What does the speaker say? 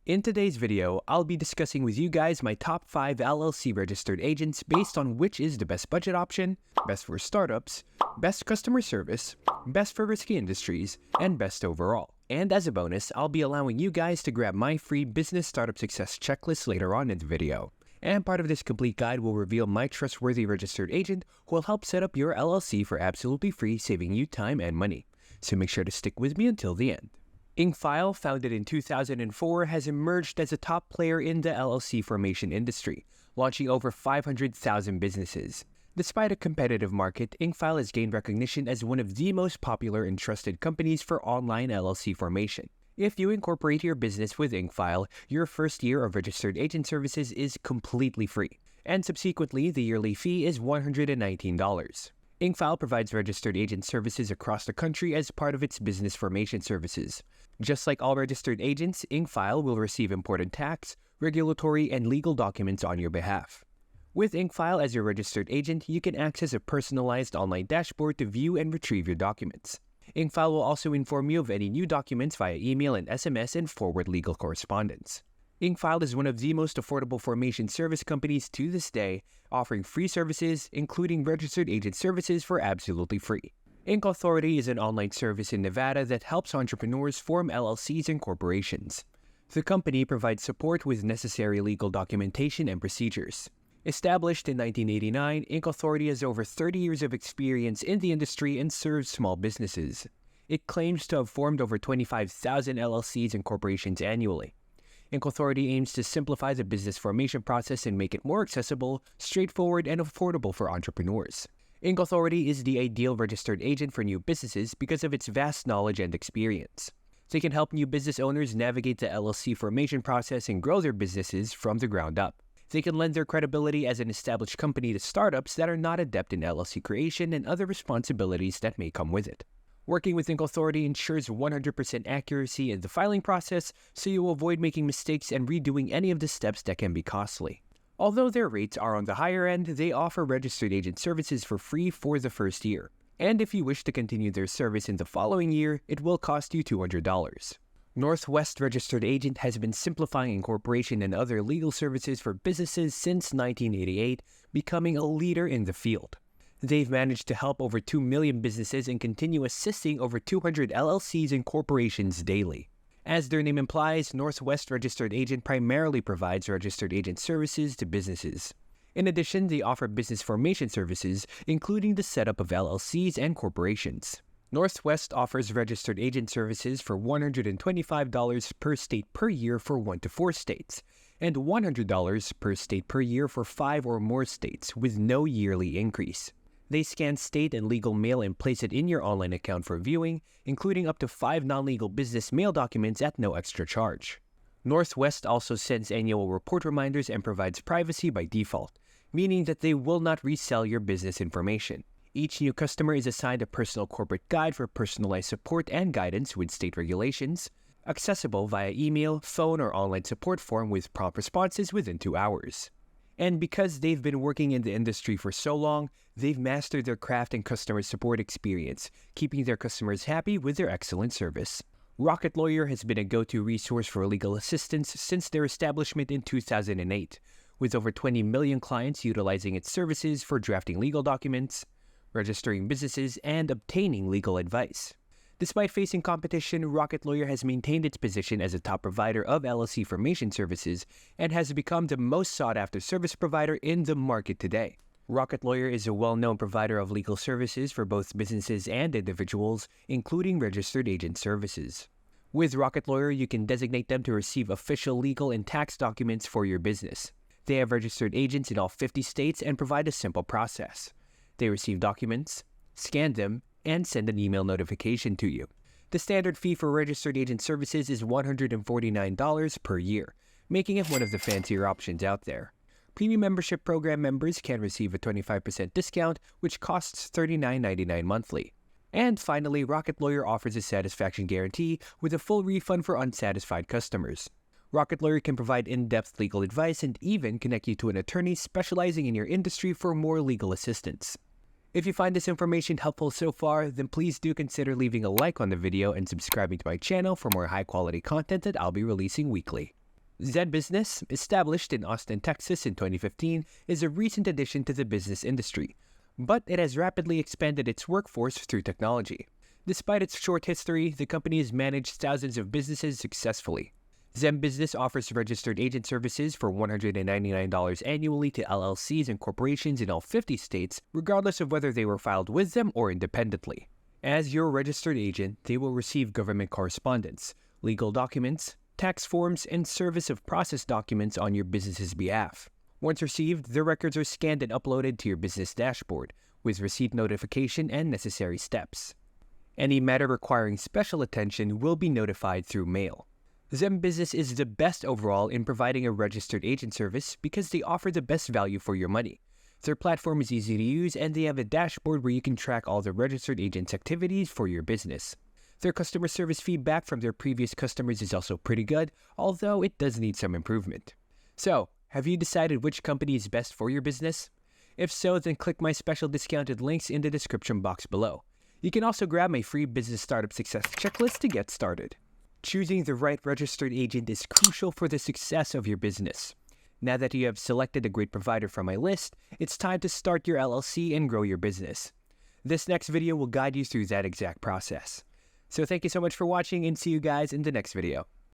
In today's video, I'll be discussing with you guys my top 5 LLC registered agents based on which is the best budget option, best for startups, best customer service, best for risky industries, and best overall. And as a bonus, I'll be allowing you guys to grab my free business startup success checklist later on in the video. And part of this complete guide will reveal my trustworthy registered agent who will help set up your LLC for absolutely free, saving you time and money. So make sure to stick with me until the end. Inkfile, founded in 2004, has emerged as a top player in the LLC formation industry, launching over 500,000 businesses. Despite a competitive market, Inkfile has gained recognition as one of the most popular and trusted companies for online LLC formation. If you incorporate your business with Inkfile, your first year of registered agent services is completely free, and subsequently, the yearly fee is $119. Inkfile provides registered agent services across the country as part of its business formation services. Just like all registered agents, Inkfile will receive important tax, regulatory, and legal documents on your behalf. With Inkfile as your registered agent, you can access a personalized online dashboard to view and retrieve your documents. Inkfile will also inform you of any new documents via email and SMS and forward legal correspondence. Inkfile is one of the most affordable formation service companies to this day, offering free services, including registered agent services for absolutely free. Ink Authority is an online service in Nevada that helps entrepreneurs form LLCs and corporations. The company provides support with necessary legal documentation and procedures. Established in 1989, Ink Authority has over 30 years of experience in the industry and serves small businesses. It claims to have formed over 25,000 LLCs and corporations annually. Ink Authority aims to simplify the business formation process and make it more accessible, straightforward, and affordable for entrepreneurs. Ink Authority is the ideal registered agent for new businesses because of its vast knowledge and experience. They can help new business owners navigate the LLC formation process and grow their businesses from the ground up. They can lend their credibility as an established company to startups that are not adept in LLC creation and other responsibilities that may come with it. Working with Ink Authority ensures 100% accuracy in the filing process, so you will avoid making mistakes and redoing any of the steps that can be costly. Although their rates are on the higher end, they offer registered agent services for free for the first year. And if you wish to continue their service in the following year, it will cost you $200. Northwest Registered Agent has been simplifying incorporation and other legal services for businesses since 1988, becoming a leader in the field. They've managed to help over 2 million businesses and continue assisting over 200 LLCs and corporations daily. As their name implies, Northwest Registered Agent primarily provides registered agent services to businesses. In addition, they offer business formation services, including the setup of LLCs and corporations. Northwest offers registered agent services for $125 per state per year for 1 to 4 states, and $100 per state per year for 5 or more states, with no yearly increase. They scan state and legal mail and place it in your online account for viewing, including up to 5 non-legal business mail documents at no extra charge. Northwest also sends annual report reminders and provides privacy by default, meaning that they will not resell your business information. Each new customer is assigned a personal corporate guide for personalized support and guidance with state regulations, accessible via email, phone, or online support form with prompt responses within 2 hours. And because they've been working in the industry for so long, they've mastered their craft and customer support experience, keeping their customers happy with their excellent service. Rocket Lawyer has been a go-to resource for legal assistance since their establishment in 2008, with over 20 million clients utilizing its services for drafting legal documents, registering businesses, and obtaining legal advice. Despite facing competition, Rocket Lawyer has maintained its position as a top provider of LLC formation services and has become the most sought-after service provider in the market today. Rocket Lawyer is a well-known provider of legal services for both businesses and individuals, including registered agent services. With Rocket Lawyer, you can designate them to receive official legal and tax documents for your business. They have registered agents in all 50 states and provide a simple process. They receive documents, scan them, and send an email notification to you. The standard fee for registered agent services is $149 per year, making it one of the fancier options out there. Premium membership program members can receive a 25% discount, which costs $39.99 monthly. And finally, Rocket Lawyer offers a satisfaction guarantee with a full refund for unsatisfied customers. Rocket Lawyer can provide in-depth legal advice and even connect you to an attorney specializing in your industry for more legal assistance. If you find this information helpful so far, then please do consider leaving a like on the video and subscribing to my channel for more high-quality content that I'll be releasing weekly. Zen Business, established in Austin, Texas in 2015, is a recent addition to the business industry, but it has rapidly expanded its workforce through technology. Despite its short history, the company has managed thousands of businesses successfully. Zen Business offers registered agent services for $199 annually to LLCs and corporations in all 50 states, regardless of whether they were filed with them or independently. As your registered agent, they will receive government correspondence, legal documents, tax forms, and service of process documents on your business's behalf. Once received, the records are scanned and uploaded to your business dashboard, with receipt notification and necessary steps. Any matter requiring special attention will be notified through mail. Zen Business is the best overall in providing a registered agent service because they offer the best value for your money. Their platform is easy to use and they have a dashboard where you can track all the registered agents' activities for your business. Their customer service feedback from their previous customers is also pretty good, although it does need some improvement. So, have you decided which company is best for your business? If so, then click my special discounted links in the description box below. You can also grab my free business startup success checklist to get started. Choosing the right registered agent is crucial for the success of your business. Now that you have selected a great provider from my list, it's time to start your LLC and grow your business. This next video will guide you through that exact process. So thank you so much for watching and see you guys in the next video.